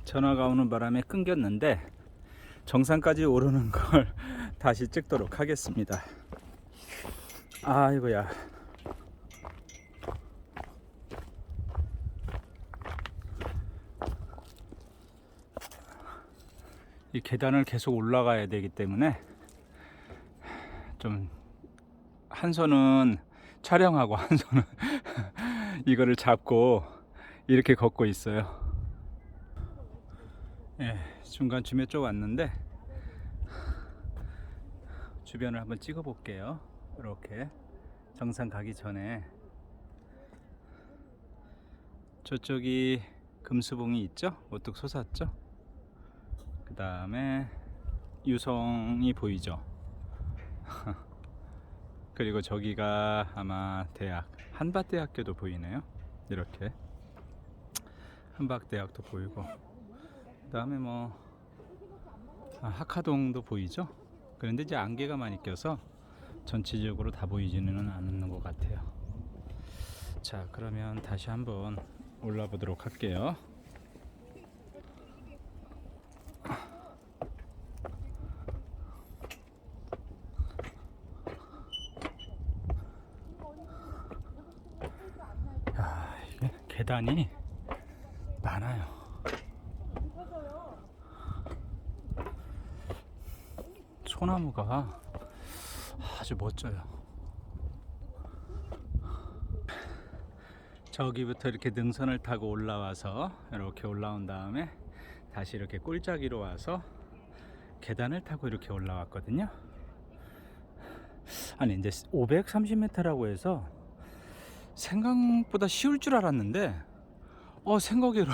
전화가 오는 바람에 끊겼는데 정상까지 오르는 걸 다시 찍도록 하겠습니다. 아이고야. 이 계단을 계속 올라가야 되기 때문에 좀 한 손은 촬영하고 한 손은 이거를 잡고 이렇게 걷고 있어요. 예, 중간쯤에 쪽 왔는데 주변을 한번 찍어 볼게요. 이렇게 정상 가기 전에 저쪽이 금수봉이 있죠? 우뚝 솟았죠? 그 다음에 유성이 보이죠? 그리고 저기가 아마 대학 한밭대학교도 보이네요. 이렇게 한밭대학도 보이고, 그 다음에 뭐 학화동도 보이죠. 그런데 이제 안개가 많이 껴서 전체적으로 다 보이지는 않는 것 같아요. 자, 그러면 다시 한번 올라 보도록 할게요. 이게 계단이 많아요. 소나무가 아주 멋져요. 저기부터 이렇게 능선을 타고 올라와서 이렇게 올라온 다음에 다시 이렇게 꼴짜기로 와서 계단을 타고 이렇게 올라왔거든요. 아니 이제 530m라고 해서 생각보다 쉬울 줄 알았는데 생각외로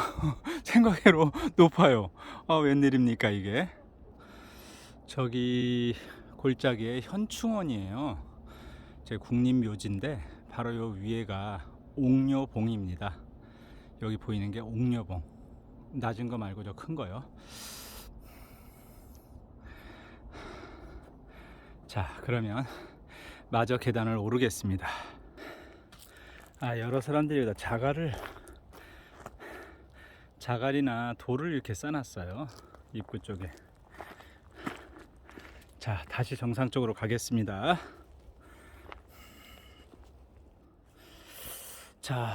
생각외로 높아요. 웬일입니까 이게. 저기 골짜기에 현충원이에요. 제 국립묘지인데 바로 요 위에가 옥녀봉입니다. 여기 보이는 게 옥녀봉. 낮은 거 말고 저 큰 거요. 자, 그러면 마저 계단을 오르겠습니다. 여러 사람들이 여기다 자갈이나 돌을 이렇게 쌓아놨어요. 입구 쪽에. 자, 다시 정상 쪽으로 가겠습니다. 자,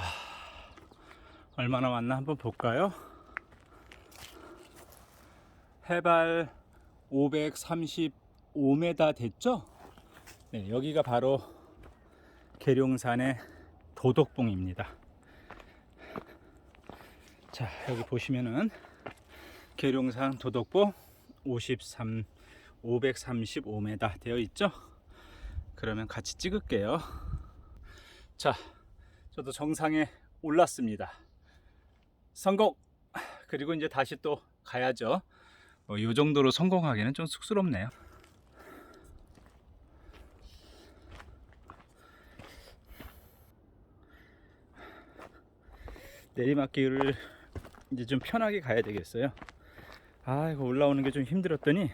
얼마나 왔나 한번 볼까요? 해발 535m 됐죠? 네, 여기가 바로 계룡산의 도덕봉입니다. 자, 여기 보시면은 계룡산 도덕봉 535m 되어 있죠? 그러면 같이 찍을게요. 자, 저도 정상에 올랐습니다. 성공! 그리고 이제 다시 또 가야죠. 이 정도로 성공하기는 좀 쑥스럽네요. 내리막길을 이제 좀 편하게 가야 되겠어요. 이거 올라오는 게 좀 힘들었더니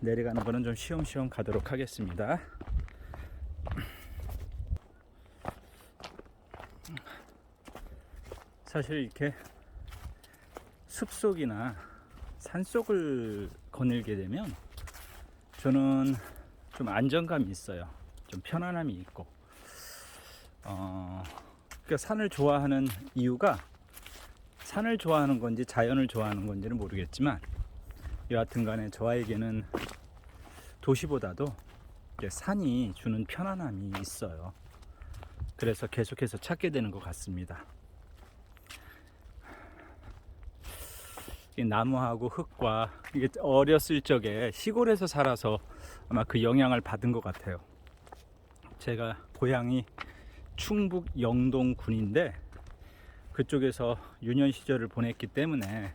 내려가는 거는 좀 쉬엄쉬엄 가도록 하겠습니다. 사실 이렇게 숲속이나 산속을 거닐게 되면 저는 좀 안정감이 있어요. 좀 편안함이 있고, 그러니까 산을 좋아하는 이유가 산을 좋아하는 건지 자연을 좋아하는 건지는 모르겠지만 여하튼 간에 저에게는 도시보다도 산이 주는 편안함이 있어요. 그래서 계속해서 찾게 되는 것 같습니다. 이 나무하고 흙과 이게 어렸을 적에 시골에서 살아서 아마 그 영향을 받은 것 같아요. 제가 고향이 충북 영동군인데 그쪽에서 유년 시절을 보냈기 때문에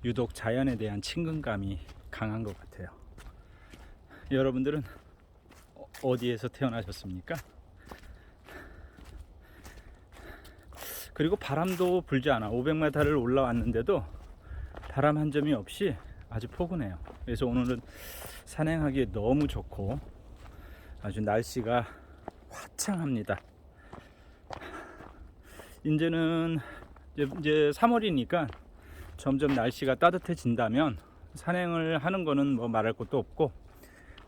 유독 자연에 대한 친근감이 강한 것 같아요. 여러분들은 어디에서 태어나셨습니까? 그리고 바람도 불지 않아. 500m를 올라왔는데도 바람 한 점이 없이 아주 포근해요. 그래서 오늘은 산행하기에 너무 좋고 아주 날씨가 화창합니다. 이제는 이제 3월이니까 점점 날씨가 따뜻해진다면 산행을 하는 거는 뭐 말할 것도 없고,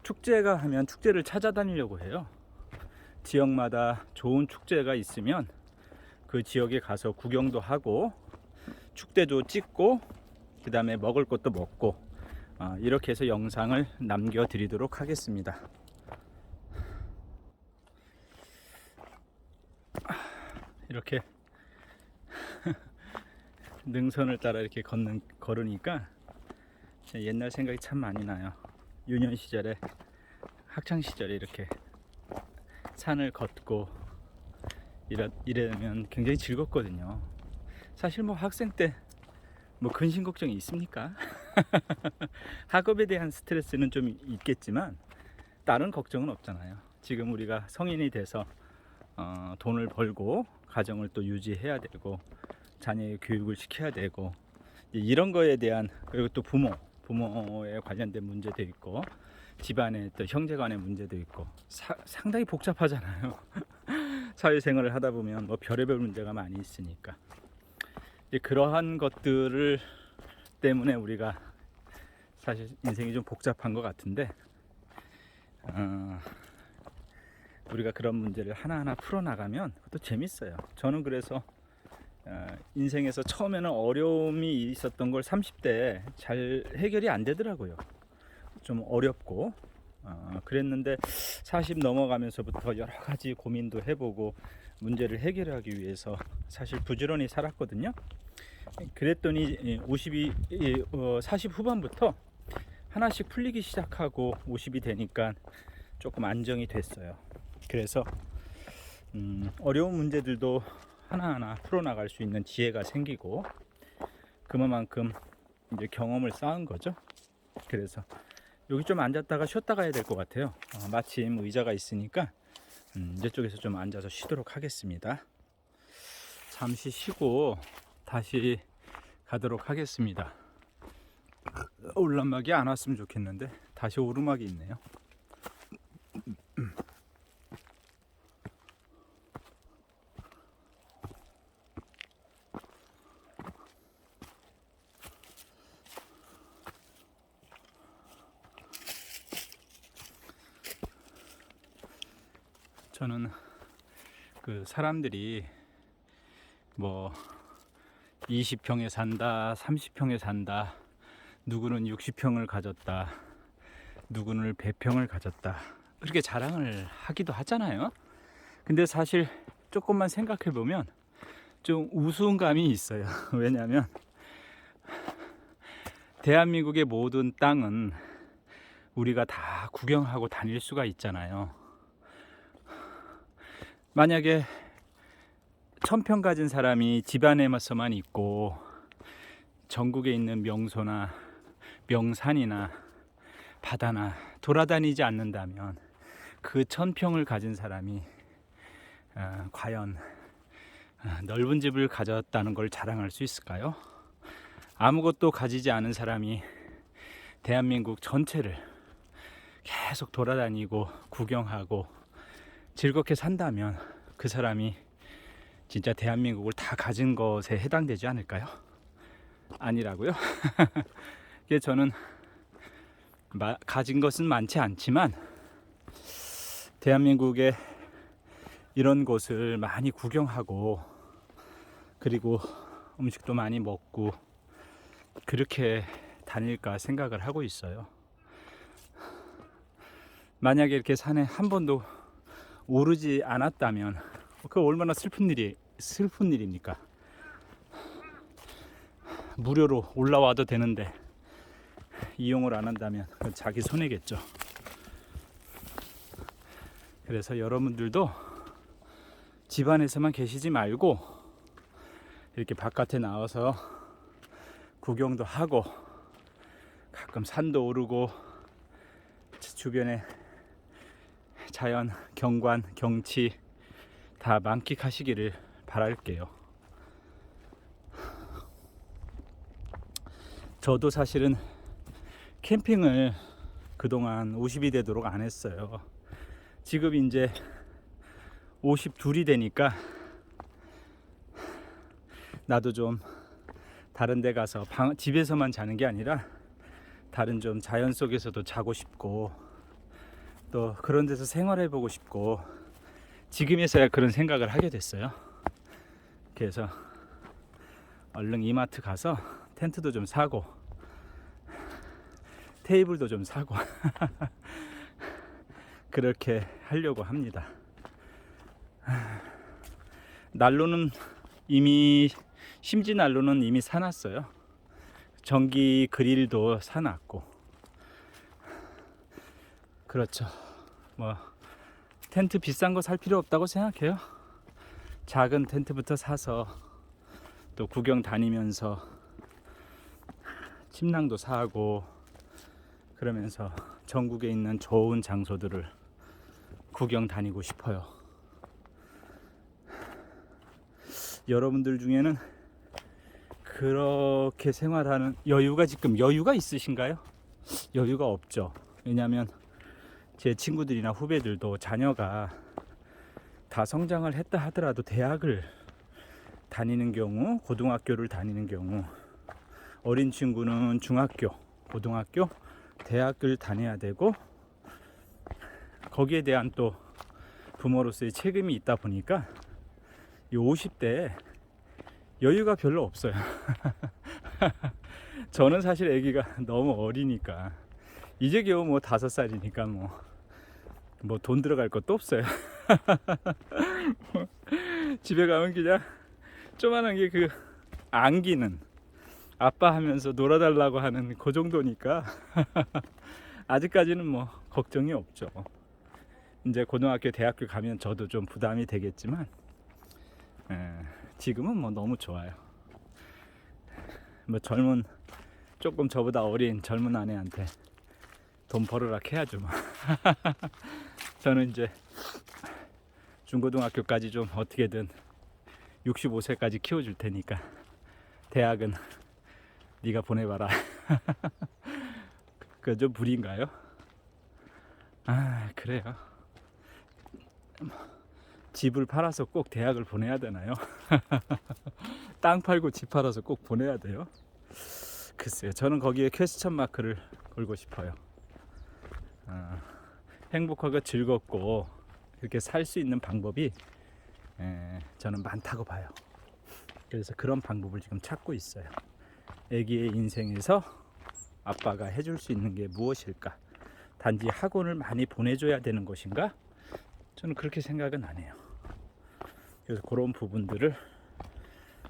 축제가 하면 축제를 찾아다니려고 해요. 지역마다 좋은 축제가 있으면 그 지역에 가서 구경도 하고 축대도 찍고 그 다음에 먹을 것도 먹고, 이렇게 해서 영상을 남겨드리도록 하겠습니다. 이렇게 능선을 따라 이렇게 걸으니까 옛날 생각이 참 많이 나요. 유년 시절에, 학창 시절에 이렇게 산을 걷고 이러면 굉장히 즐겁거든요. 사실 뭐 학생 때 뭐 근심 걱정이 있습니까? 학업에 대한 스트레스는 좀 있겠지만 다른 걱정은 없잖아요. 지금 우리가 성인이 돼서 돈을 벌고 가정을 또 유지해야 되고 자녀의 교육을 시켜야 되고, 이런 거에 대한, 그리고 또 부모에 관련된 문제도 있고 집안에 또 형제 간의 문제도 있고 상당히 복잡하잖아요. 사회생활을 하다 보면 뭐 별의별 문제가 많이 있으니까 이제 그러한 것들을 때문에 우리가 사실 인생이 좀 복잡한 것 같은데, 우리가 그런 문제를 하나하나 풀어나가면 그것도 재밌어요. 저는 그래서 인생에서 처음에는 어려움이 있었던 걸 30대에 잘 해결이 안 되더라고요. 좀 어렵고 그랬는데 40 넘어가면서부터 여러 가지 고민도 해보고 문제를 해결하기 위해서 사실 부지런히 살았거든요. 그랬더니 40 후반부터 하나씩 풀리기 시작하고 50이 되니까 조금 안정이 됐어요. 그래서 어려운 문제들도 하나하나 풀어나갈 수 있는 지혜가 생기고 그만큼 이제 경험을 쌓은 거죠. 그래서 여기 좀 앉았다가 쉬었다 가야 될 것 같아요. 마침 의자가 있으니까 이쪽에서 좀 앉아서 쉬도록 하겠습니다. 잠시 쉬고 다시 가도록 하겠습니다. 올라막이 안 왔으면 좋겠는데 다시 오르막이 있네요. 저는 그 사람들이 뭐 20평에 산다, 30평에 산다, 누구는 60평을 가졌다, 누구는 100평을 가졌다, 그렇게 자랑을 하기도 하잖아요. 근데 사실 조금만 생각해 보면 좀 우스운 감이 있어요. 왜냐하면 대한민국의 모든 땅은 우리가 다 구경하고 다닐 수가 있잖아요. 만약에 1000평 가진 사람이 집안에서만 있고 전국에 있는 명소나 명산이나 바다나 돌아다니지 않는다면 그 1000평을 가진 사람이 과연 넓은 집을 가졌다는 걸 자랑할 수 있을까요? 아무것도 가지지 않은 사람이 대한민국 전체를 계속 돌아다니고 구경하고 즐겁게 산다면 그 사람이 진짜 대한민국을 다 가진 것에 해당되지 않을까요? 아니라고요? 저는 가진 것은 많지 않지만 대한민국의 이런 곳을 많이 구경하고 그리고 음식도 많이 먹고 그렇게 다닐까 생각을 하고 있어요. 만약에 이렇게 산에 한 번도 오르지 않았다면 그 얼마나 슬픈 일입니까? 무료로 올라와도 되는데 이용을 안 한다면 그건 자기 손해겠죠. 그래서 여러분들도 집안에서만 계시지 말고 이렇게 바깥에 나와서 구경도 하고 가끔 산도 오르고 주변에 자연, 경관, 경치 다 만끽하시기를 바랄게요. 저도 사실은 캠핑을 그동안 50이 되도록 안 했어요. 지금 이제 52이 되니까 나도 좀 다른 데 가서 집에서만 자는 게 아니라 다른 좀 자연 속에서도 자고 싶고 또 그런 데서 생활해 보고 싶고 지금에서야 그런 생각을 하게 됐어요. 그래서 얼른 이마트 가서 텐트도 좀 사고 테이블도 좀 사고 그렇게 하려고 합니다. 난로는 이미 심지 난로는 이미 사놨어요. 전기 그릴도 사놨고 그렇죠. 뭐 텐트 비싼 거 살 필요 없다고 생각해요. 작은 텐트부터 사서 또 구경 다니면서 침낭도 사고 그러면서 전국에 있는 좋은 장소들을 구경 다니고 싶어요. 여러분들 중에는 그렇게 생활하는 여유가 있으신가요? 여유가 없죠. 왜냐하면 제 친구들이나 후배들도 자녀가 다 성장을 했다 하더라도 대학을 다니는 경우, 고등학교를 다니는 경우, 어린 친구는 중학교, 고등학교, 대학을 다녀야 되고 거기에 대한 또 부모로서의 책임이 있다 보니까 이 50대에 여유가 별로 없어요. 저는 사실 아기가 너무 어리니까 이제 겨우 뭐 5살이니까 뭐 돈 들어갈 것도 없어요. 집에 가면 그냥 조만한 게 그 안기는 아빠 하면서 놀아달라고 하는 그 정도니까 아직까지는 뭐 걱정이 없죠. 이제 고등학교, 대학교 가면 저도 좀 부담이 되겠지만 지금은 뭐 너무 좋아요. 뭐 조금 저보다 어린 젊은 아내한테 돈 벌으라 해야죠. 뭐. 저는 이제 중고등학교까지 좀 어떻게든 65세까지 키워줄 테니까 대학은 네가 보내봐라. 그 좀 무리인가요? 그래요. 집을 팔아서 꼭 대학을 보내야 되나요? 땅 팔고 집 팔아서 꼭 보내야 돼요? 글쎄요. 저는 거기에 퀘스천 마크를 걸고 싶어요. 행복하고 즐겁고 이렇게 살 수 있는 방법이 저는 많다고 봐요. 그래서 그런 방법을 지금 찾고 있어요. 아기의 인생에서 아빠가 해줄 수 있는 게 무엇일까? 단지 학원을 많이 보내줘야 되는 것인가? 저는 그렇게 생각은 안 해요. 그래서 그런 부분들을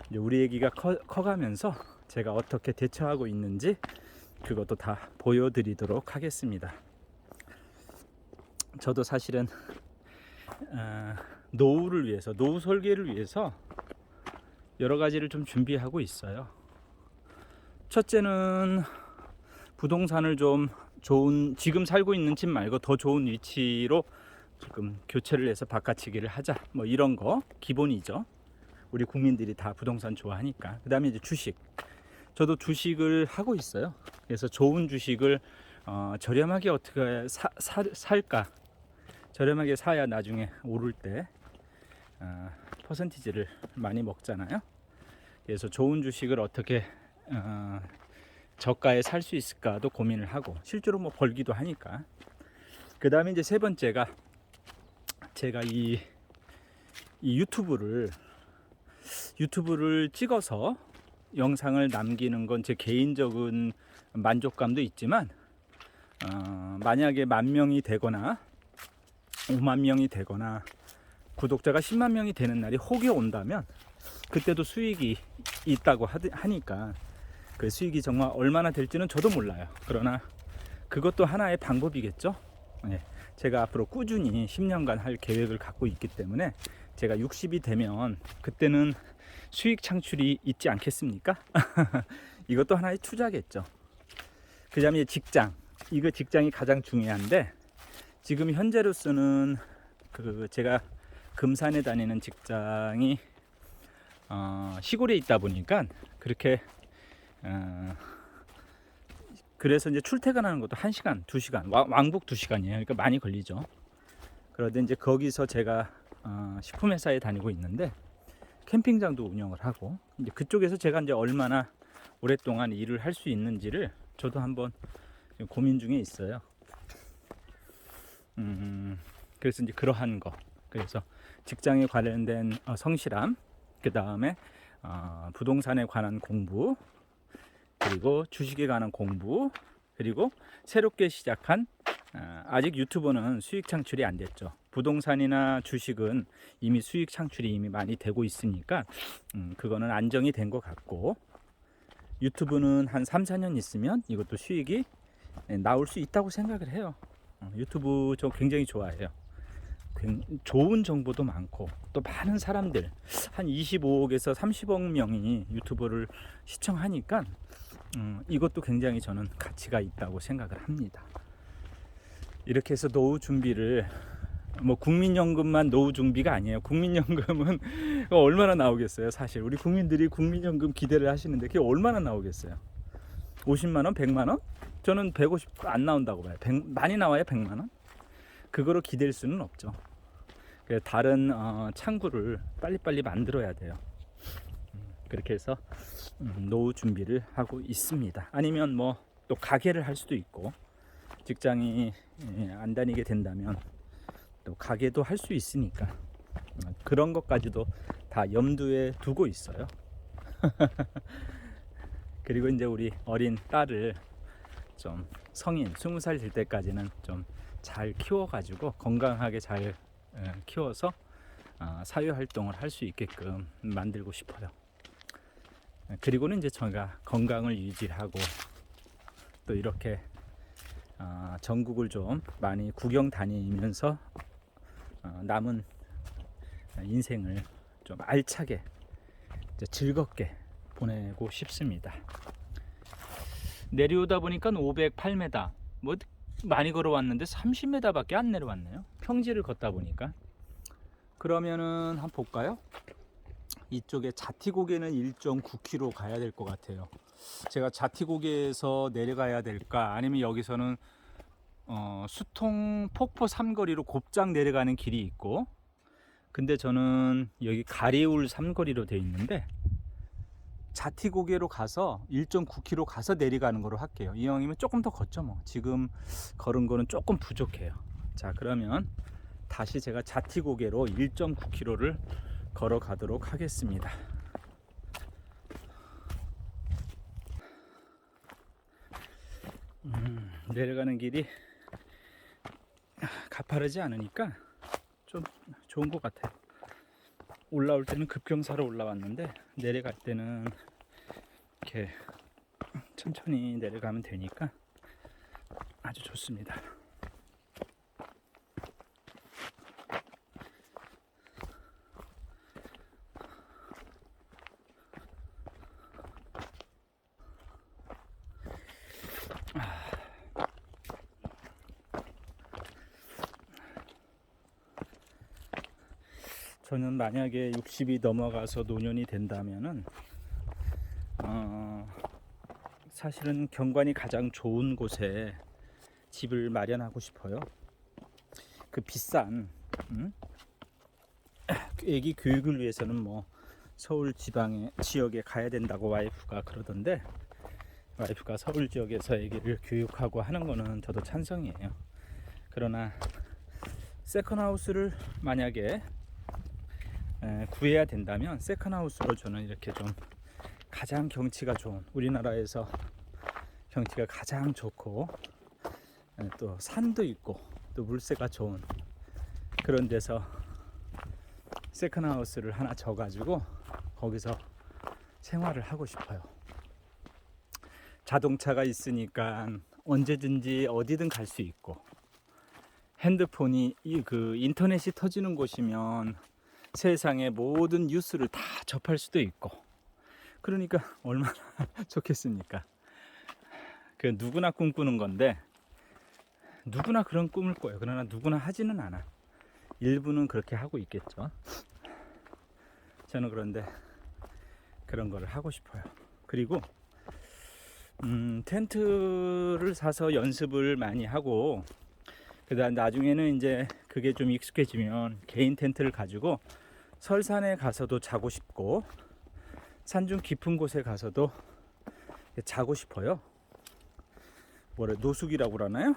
이제 우리 아기가 커가면서 제가 어떻게 대처하고 있는지 그것도 다 보여드리도록 하겠습니다. 저도 사실은 노후를 위해서, 노후 설계를 위해서 여러 가지를 좀 준비하고 있어요. 첫째는 부동산을 좀 지금 살고 있는 집 말고 더 좋은 위치로 지금 교체를 해서 바꿔치기를 하자, 뭐 이런 거 기본이죠. 우리 국민들이 다 부동산 좋아하니까. 그 다음에 이제 주식, 저도 주식을 하고 있어요. 그래서 좋은 주식을 저렴하게 어떻게 살까, 저렴하게 사야 나중에 오를 때 퍼센티지를 많이 먹잖아요. 그래서 좋은 주식을 어떻게 저가에 살 수 있을까도 고민을 하고, 실제로 뭐 벌기도 하니까. 그 다음에 이제 세 번째가 제가 이 유튜브를 찍어서 영상을 남기는 건 제 개인적인 만족감도 있지만 만약에 10,000명이 되거나 50,000명이 되거나 구독자가 100,000명이 되는 날이 혹여 온다면 그때도 수익이 있다고 하니까 그 수익이 정말 얼마나 될지는 저도 몰라요. 그러나 그것도 하나의 방법이겠죠. 네. 제가 앞으로 꾸준히 10년간 할 계획을 갖고 있기 때문에 제가 60이 되면 그때는 수익 창출이 있지 않겠습니까? 이것도 하나의 투자겠죠. 그 다음에 직장이 가장 중요한데, 지금 현재로서는 제가 금산에 다니는 직장이 시골에 있다 보니까 그렇게 그래서 이제 출퇴근하는 것도 1시간, 2시간, 왕복 2시간이에요. 그러니까 많이 걸리죠. 그런데 이제 거기서 제가 식품회사에 다니고 있는데 캠핑장도 운영을 하고, 이제 그쪽에서 제가 이제 얼마나 오랫동안 일을 할 수 있는지를 저도 한번 고민 중에 있어요. 그래서 이제 그러한 거, 그래서 직장에 관련된 성실함, 그 다음에 부동산에 관한 공부, 그리고 주식에 관한 공부, 그리고 새롭게 시작한 아직 유튜브는 수익 창출이 안 됐죠. 부동산이나 주식은 이미 수익 창출이 이미 많이 되고 있으니까 그거는 안정이 된 것 같고, 유튜브는 한 3, 4년 있으면 이것도 수익이 나올 수 있다고 생각을 해요. 유튜브 저 굉장히 좋아해요. 좋은 정보도 많고 또 많은 사람들, 한 25억에서 30억 명이 유튜브를 시청하니까 이것도 굉장히 저는 가치가 있다고 생각을 합니다. 이렇게 해서 노후 준비를, 뭐 국민연금만 노후 준비가 아니에요. 국민연금은 얼마나 나오겠어요. 사실 우리 국민들이 국민연금 기대를 하시는데 그게 얼마나 나오겠어요. 50만원? 100만원? 저는 150 안 나온다고 봐요. 많이 나와야 100만원? 그거로 기댈 수는 없죠. 그래서 다른 창구를 빨리빨리 만들어야 돼요. 그렇게 해서 노후 준비를 하고 있습니다. 아니면 뭐 또 가게를 할 수도 있고, 직장이 안 다니게 된다면 또 가게도 할 수 있으니까 그런 것까지도 다 염두에 두고 있어요. 그리고 이제 우리 어린 딸을 좀 성인 20살 될 때까지는 좀 잘 키워가지고 건강하게 잘 키워서 사회활동을 할 수 있게끔 만들고 싶어요. 그리고는 이제 제가 건강을 유지하고 또 이렇게 전국을 좀 많이 구경 다니면서 남은 인생을 좀 알차게 즐겁게 보내고 싶습니다. 내려오다 보니까 508m, 뭐 많이 걸어왔는데 30m 밖에 안 내려왔네요. 평지를 걷다 보니까. 그러면은 한번 볼까요? 이쪽에 자티고개는 1.9km 가야 될 것 같아요. 제가 자티고개에서 내려가야 될까, 아니면 여기서는 수통 폭포 삼거리로 곱장 내려가는 길이 있고, 근데 저는 여기 가리울 삼거리로 되어 있는데 자티고개로 가서 1.9km 가서 내려가는 거로 할게요. 이왕이면 조금 더 걷죠. 뭐 지금 걸은 거는 조금 부족해요. 자, 그러면 다시 제가 자티고개로 1.9km를 걸어 가도록 하겠습니다. 내려가는 길이 가파르지 않으니까 좀 좋은 것 같아요. 올라올 때는 급경사로 올라왔는데 내려갈 때는 이렇게 천천히 내려가면 되니까 아주 좋습니다. 저는 만약에 60이 넘어가서 노년이 된다면은 사실은 경관이 가장 좋은 곳에 집을 마련하고 싶어요. 그 비싼 애기 교육을 위해서는 뭐 서울 지방의 지역에 가야 된다고 와이프가 그러던데, 와이프가 서울 지역에서 애기를 교육하고 하는 거는 저도 찬성이에요. 그러나 세컨하우스를 만약에 구해야 된다면 세컨하우스로 저는 이렇게 좀 가장 경치가 좋은, 우리나라에서 경치가 가장 좋고 또 산도 있고 또 물새가 좋은 그런 데서 세컨하우스를 하나 져가지고 거기서 생활을 하고 싶어요. 자동차가 있으니까 언제든지 어디든 갈 수 있고, 핸드폰이 그 인터넷이 터지는 곳이면 세상의 모든 뉴스를 다 접할 수도 있고, 그러니까 얼마나 좋겠습니까? 그 누구나 꿈꾸는 건데, 누구나 그런 꿈을 꿔요. 그러나 누구나 하지는 않아. 일부는 그렇게 하고 있겠죠. 저는 그런데 그런 거를 하고 싶어요. 그리고 텐트를 사서 연습을 많이 하고, 그다음 나중에는 이제 그게 좀 익숙해지면 개인 텐트를 가지고 설산에 가서도 자고 싶고 산중 깊은 곳에 가서도 자고 싶어요. 뭐래, 노숙이라고 그러나요?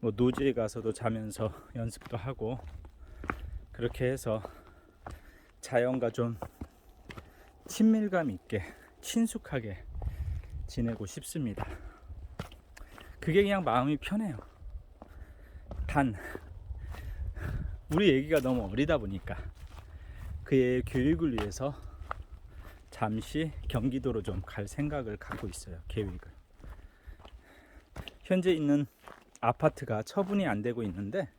뭐 노지에 가서도 자면서 연습도 하고 그렇게 해서 자연과 좀 친밀감 있게 친숙하게 지내고 싶습니다. 그게 그냥 마음이 편해요. 단 우리 애기가 너무 어리다 보니까 그의 교육을 위해서 잠시 경기도로 좀 갈 생각을 갖고 있어요. 계획을. 현재 있는 아파트가 처분이 안 되고 있는데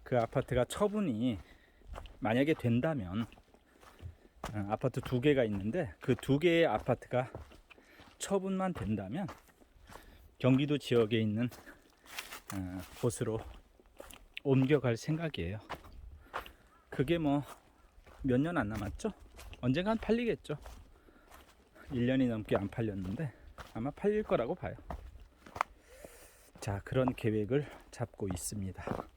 그 아파트가 처분이 만약에 된다면 아파트 2개가 있는데 그 2개의 아파트가 처분만 된다면 경기도 지역에 있는 곳으로 옮겨갈 생각이에요. 그게 뭐 몇 년 안 남았죠? 언젠간 팔리겠죠. 1년이 넘게 안 팔렸는데 아마 팔릴 거라고 봐요. 자, 그런 계획을 잡고 있습니다.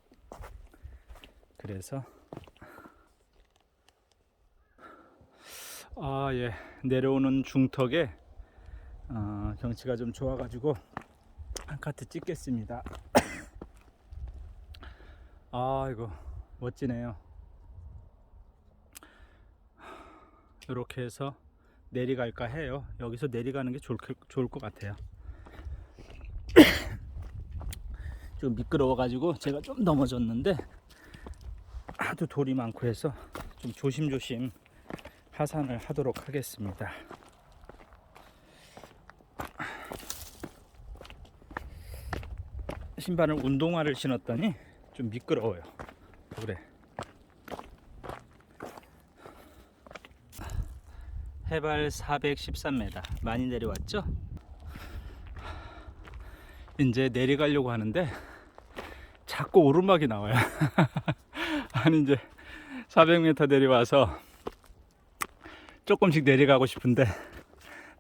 그래서 예, 내려오는 중턱에 경치가 좀 좋아가지고 한 카트 찍겠습니다. 이거 멋지네요. 이렇게 해서 내려갈까 해요. 여기서 내려가는 게 좋을 것 같아요. 좀 미끄러워 가지고 제가 좀 넘어졌는데 하도 돌이 많고 해서 좀 조심조심 하산을 하도록 하겠습니다. 신발을 운동화를 신었더니 좀 미끄러워요. 그래. 해발 413m 많이 내려왔죠? 이제 내려가려고 하는데 자꾸 오르막이 나와요. 아니 이제 400m 내려와서 조금씩 내려가고 싶은데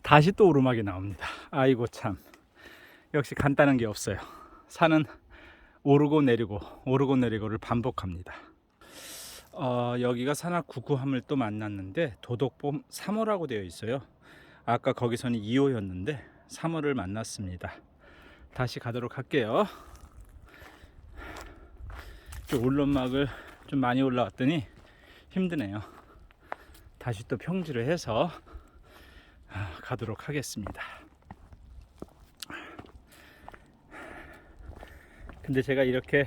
다시 또 오르막이 나옵니다. 아이고 참, 역시 간단한 게 없어요. 산은 오르고 내리고를 반복합니다. 여기가 산악 9구함을 또 만났는데 도덕봄 3호라고 되어 있어요. 아까 거기서는 2호였는데 3호를 만났습니다. 다시 가도록 할게요. 올름막을 좀 많이 올라왔더니 힘드네요. 다시 또 평지를 해서 가도록 하겠습니다. 근데 제가 이렇게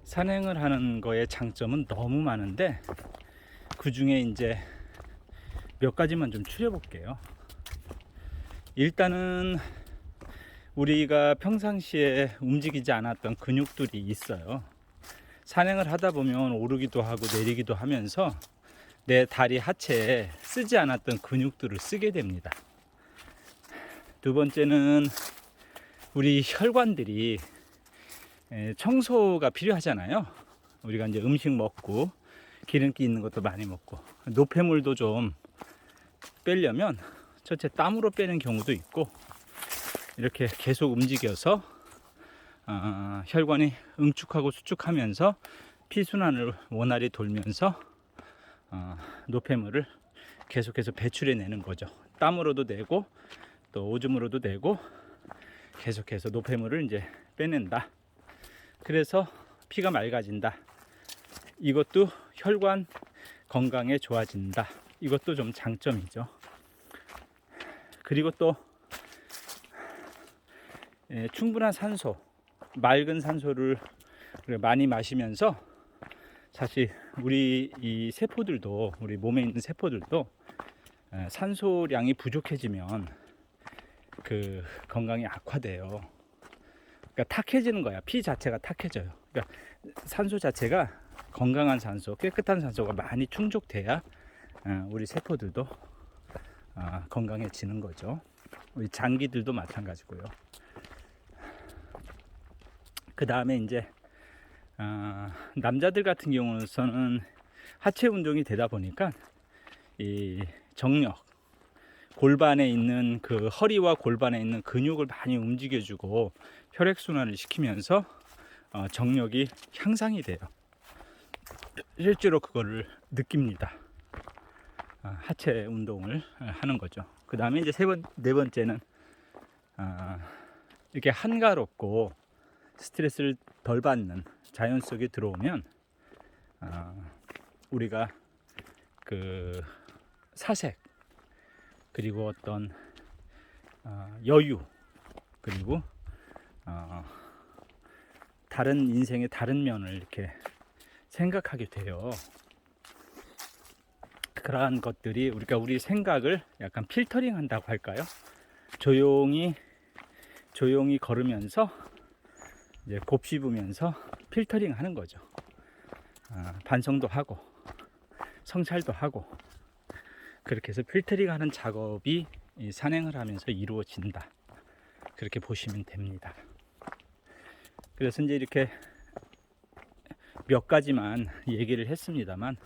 산행을 하는 거의 장점은 너무 많은데 그 중에 이제 몇 가지만 좀 추려볼게요. 일단은 우리가 평상시에 움직이지 않았던 근육들이 있어요. 산행을 하다 보면 오르기도 하고 내리기도 하면서 내 다리 하체에 쓰지 않았던 근육들을 쓰게 됩니다. 두 번째는 우리 혈관들이 청소가 필요하잖아요. 우리가 이제 음식 먹고 기름기 있는 것도 많이 먹고 노폐물도 좀 빼려면 첫째 땀으로 빼는 경우도 있고 이렇게 계속 움직여서 혈관이 응축하고 수축하면서 피순환을 원활히 돌면서 노폐물을 계속해서 배출해내는 거죠. 땀으로도 내고 또 오줌으로도 내고 계속해서 노폐물을 이제 빼낸다. 그래서 피가 맑아진다. 이것도 혈관 건강에 좋아진다. 이것도 좀 장점이죠. 그리고 또 충분한 산소, 맑은 산소를 많이 마시면서 사실 우리 이 세포들도, 우리 몸에 있는 세포들도 산소량이 부족해지면 그 건강이 악화돼요. 그러니까 탁해지는 거야. 피 자체가 탁해져요. 그러니까 산소 자체가 건강한 산소, 깨끗한 산소가 많이 충족돼야 우리 세포들도 건강해지는 거죠. 우리 장기들도 마찬가지고요. 그 다음에 이제 남자들 같은 경우는 하체 운동이 되다 보니까 이 정력, 골반에 있는 그 허리와 골반에 있는 근육을 많이 움직여주고 혈액순환을 시키면서 정력이 향상이 돼요. 실제로 그거를 느낍니다. 하체 운동을 하는 거죠. 그 다음에 이제 네 번째는 이렇게 한가롭고 스트레스를 덜 받는 자연 속에 들어오면 우리가 그 사색 그리고 어떤 여유 그리고 다른 인생의 다른 면을 이렇게 생각하게 돼요. 그러한 것들이 우리 생각을 약간 필터링 한다고 할까요? 조용히 걸으면서 이제 곱씹으면서 필터링 하는 거죠. 반성도 하고 성찰도 하고 그렇게 해서 필터링 하는 작업이 산행을 하면서 이루어진다. 그렇게 보시면 됩니다. 그래서 이제 이렇게 몇 가지만 얘기를 했습니다만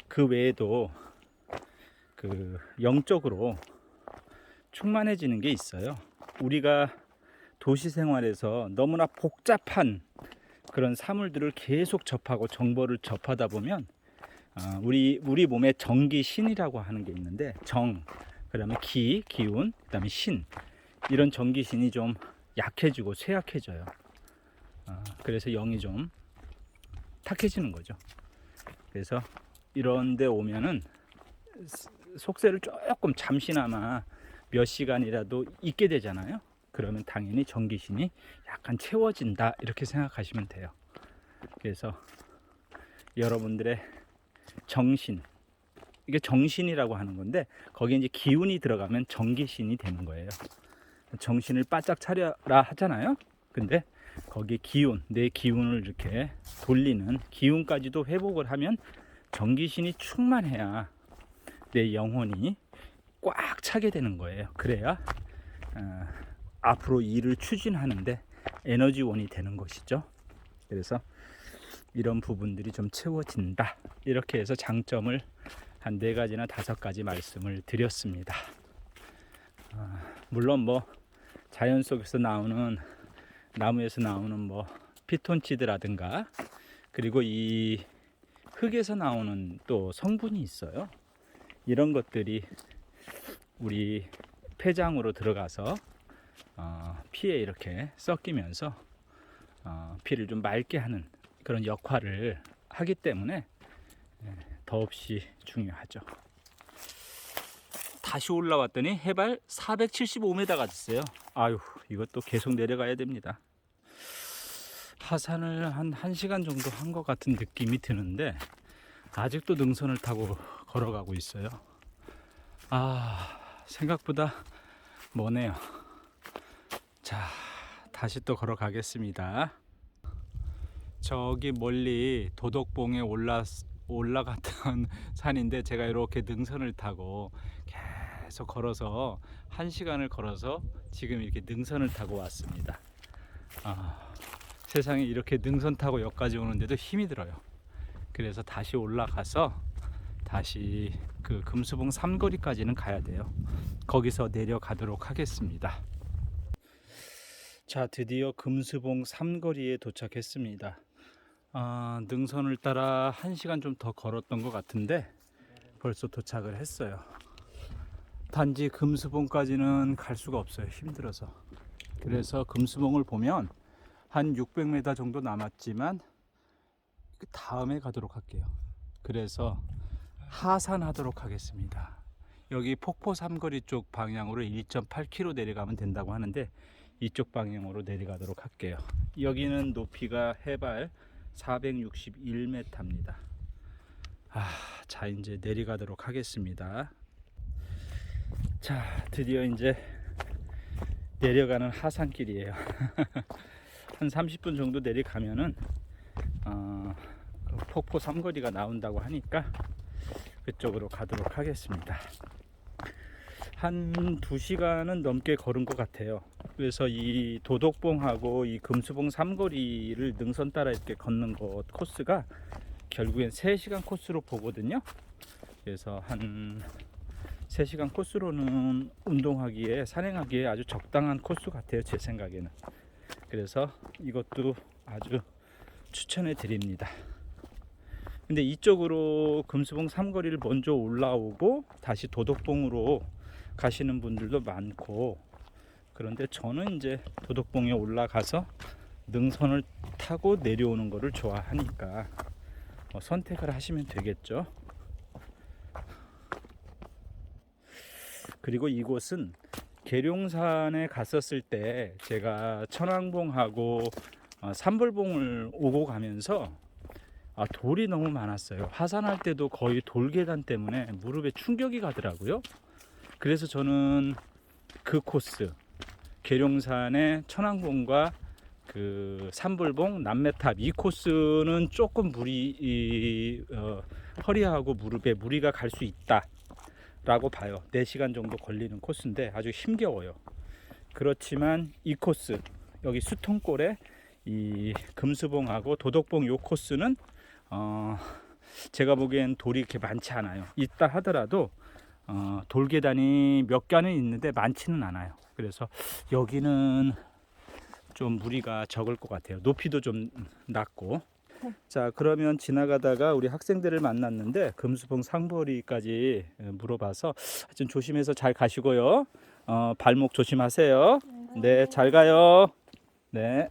그 외에도 그 영적으로 충만해지는 게 있어요. 우리가 도시 생활에서 너무나 복잡한 그런 사물들을 계속 접하고 정보를 접하다 보면 우리 몸에 정기신이라고 하는 게 있는데 그다음에 기운, 그다음에 신 이런 정기신이 좀 약해지고 쇠약해져요. 그래서 영이 좀 탁해지는 거죠. 그래서 이런 데 오면은 속세를 조금 잠시나마 몇 시간이라도 있게 되잖아요. 그러면 당연히 정기신이 약간 채워진다 이렇게 생각하시면 돼요. 그래서 여러분들의 정신, 이게 정신이라고 하는 건데 거기에 이제 기운이 들어가면 정기신이 되는 거예요. 정신을 바짝 차려라 하잖아요. 근데 거기에 기운, 내 기운을 이렇게 돌리는 기운까지도 회복을 하면 정기신이 충만해야 내 영혼이 꽉 차게 되는 거예요. 그래야 앞으로 일을 추진하는데 에너지원이 되는 것이죠. 그래서 이런 부분들이 좀 채워진다. 이렇게 해서 장점을 한 4가지나 5가지 말씀을 드렸습니다. 물론 뭐 자연 속에서 나오는 나무에서 나오는 뭐 피톤치드라든가 그리고 이 흙에서 나오는 또 성분이 있어요. 이런 것들이 우리 폐장으로 들어가서 피에 이렇게 섞이면서 피를 좀 맑게 하는 그런 역할을 하기 때문에 더없이 중요하죠. 다시 올라왔더니 해발 475m가 됐어요. 아유, 이것도 계속 내려가야 됩니다. 하산을 한 1시간 정도 한 것 같은 느낌이 드는데 아직도 능선을 타고 걸어가고 있어요. 생각보다 머네요. 자, 다시 또 걸어가겠습니다. 저기 멀리 도덕봉에 올라갔던 산인데 제가 이렇게 능선을 타고 계속 걸어서 1시간을 걸어서 지금 이렇게 능선을 타고 왔습니다. 세상에 이렇게 능선 타고 여기까지 오는데도 힘이 들어요. 그래서 다시 올라가서 다시 그 금수봉 삼거리까지는 가야 돼요. 거기서 내려가도록 하겠습니다. 자, 드디어 금수봉 삼거리에 도착했습니다. 능선을 따라 1시간 좀 더 걸었던 것 같은데 벌써 도착을 했어요. 단지 금수봉까지는 갈 수가 없어요. 힘들어서. 그래서 금수봉을 보면 한 600m 정도 남았지만 그 다음에 가도록 할게요. 그래서 하산하도록 하겠습니다. 여기 폭포 삼거리 쪽 방향으로 1.8km 내려가면 된다고 하는데 이쪽 방향으로 내려가도록 할게요. 여기는 높이가 해발 461m입니다. 자, 이제 내려가도록 하겠습니다. 자, 드디어 이제 내려가는 하산길이에요. 한 30분 정도 내려가면은 폭포 삼거리가 나온다고 하니까 그쪽으로 가도록 하겠습니다. 한 2시간은 넘게 걸은 것 같아요. 그래서 이 도덕봉하고 이 금수봉 삼거리를 능선 따라 이렇게 걷는 것 코스가 결국엔 3시간 코스로 보거든요. 그래서 한 3시간 코스로는 운동하기에 산행하기에 아주 적당한 코스 같아요. 제 생각에는. 그래서 이것도 아주 추천해 드립니다. 근데 이쪽으로 금수봉 삼거리를 먼저 올라오고 다시 도덕봉으로 가시는 분들도 많고, 그런데 저는 이제 도덕봉에 올라가서 능선을 타고 내려오는 것을 좋아하니까 선택을 하시면 되겠죠. 그리고 이곳은 계룡산에 갔었을 때 제가 천왕봉하고 삼불봉을 오고 가면서 돌이 너무 많았어요. 하산할 때도 거의 돌계단 때문에 무릎에 충격이 가더라고요. 그래서 저는 그 코스, 계룡산의 천왕봉과 그 삼불봉, 남매탑 이 코스는 조금 허리하고 무릎에 무리가 갈 수 있다 라고 봐요. 4시간 정도 걸리는 코스인데 아주 힘겨워요. 그렇지만 이 코스, 여기 수통골에 이 금수봉하고 도덕봉 요 코스는 제가 보기엔 돌이 이렇게 많지 않아요. 있다 하더라도 돌계단이 몇 개는 있는데 많지는 않아요. 그래서 여기는 좀 무리가 적을 것 같아요. 높이도 좀 낮고. 자, 그러면 지나가다가 우리 학생들을 만났는데 금수봉 상거리까지 물어봐서 좀 조심해서 잘 가시고요. 발목 조심하세요. 네, 잘 가요. 네.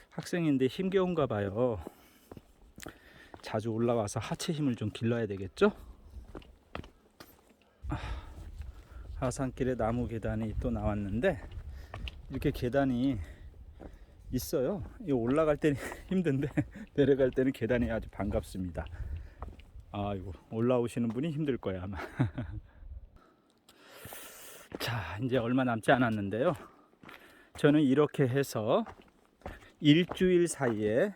학생인데 힘겨운가 봐요. 자주 올라와서 하체 힘을 좀 길러야 되겠죠? 하산길에 나무 계단이 또 나왔는데 이렇게 계단이 있어요. 이 올라갈 때는 힘든데 내려갈 때는 계단이 아주 반갑습니다. 아이고, 올라오시는 분이 힘들 거야 아마. 자, 이제 얼마 남지 않았는데요. 저는 이렇게 해서 일주일 사이에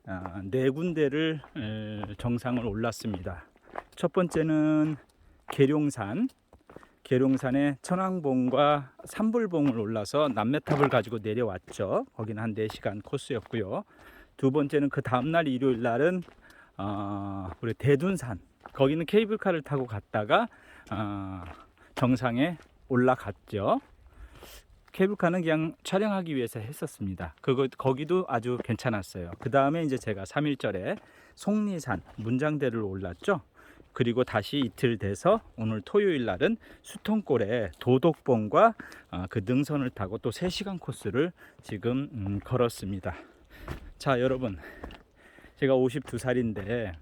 4군데를 정상을 올랐습니다. 첫 번째는 계룡산의 천왕봉과 삼불봉을 올라서 남매탑을 가지고 내려왔죠. 거기는 한 4시간 코스였고요. 두 번째는 그 다음날 일요일 날은 우리 대둔산, 거기는 케이블카를 타고 갔다가 정상에 올라갔죠. 케이블카는 그냥 촬영하기 위해서 했었습니다. 거기도 아주 괜찮았어요. 그 다음에 이제 제가 3일절에 속리산 문장대를 올랐죠. 그리고 다시 이틀 돼서 오늘 토요일 날은 수통골에 도덕봉과 그 능선을 타고 또 3시간 코스를 지금 걸었습니다. 자, 여러분, 제가 52살인데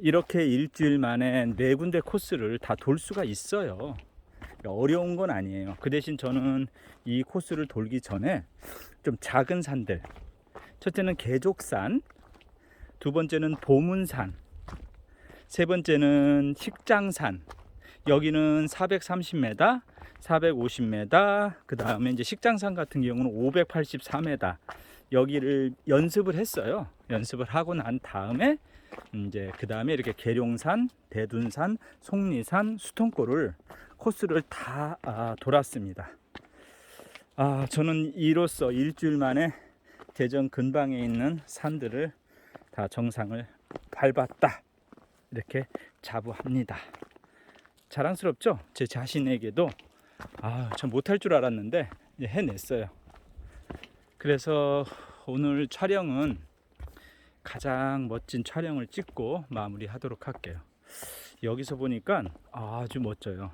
이렇게 일주일 만에 4군데 코스를 다 돌 수가 있어요. 어려운 건 아니에요. 그 대신 저는 이 코스를 돌기 전에 좀 작은 산들, 첫째는 계족산, 두 번째는 보문산, 세 번째는 식장산, 여기는 430m, 450m, 그 다음에 이제 식장산 같은 경우는 584m, 여기를 연습을 했어요. 연습을 하고 난 다음에 이제 그 다음에 이렇게 계룡산, 대둔산, 속리산, 수통골을 코스를 다 돌았습니다. 저는 이로써 일주일 만에 대전 근방에 있는 산들을 다 정상을 밟았다, 이렇게 자부합니다. 자랑스럽죠? 제 자신에게도 참 못할 줄 알았는데 이제 해냈어요. 그래서 오늘 촬영은 가장 멋진 촬영을 찍고 마무리하도록 할게요. 여기서 보니까 아주 멋져요.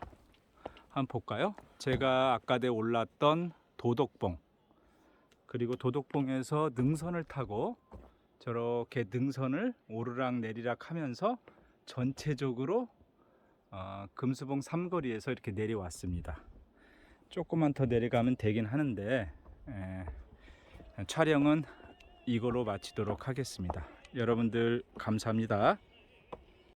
한번 볼까요? 제가 아까 올랐던 도덕봉, 그리고 도덕봉에서 능선을 타고 저렇게 능선을 오르락 내리락 하면서 전체적으로 금수봉 삼거리에서 이렇게 내려왔습니다. 조금만 더 내려가면 되긴 하는데 촬영은 이거로 마치도록 하겠습니다. 여러분들 감사합니다.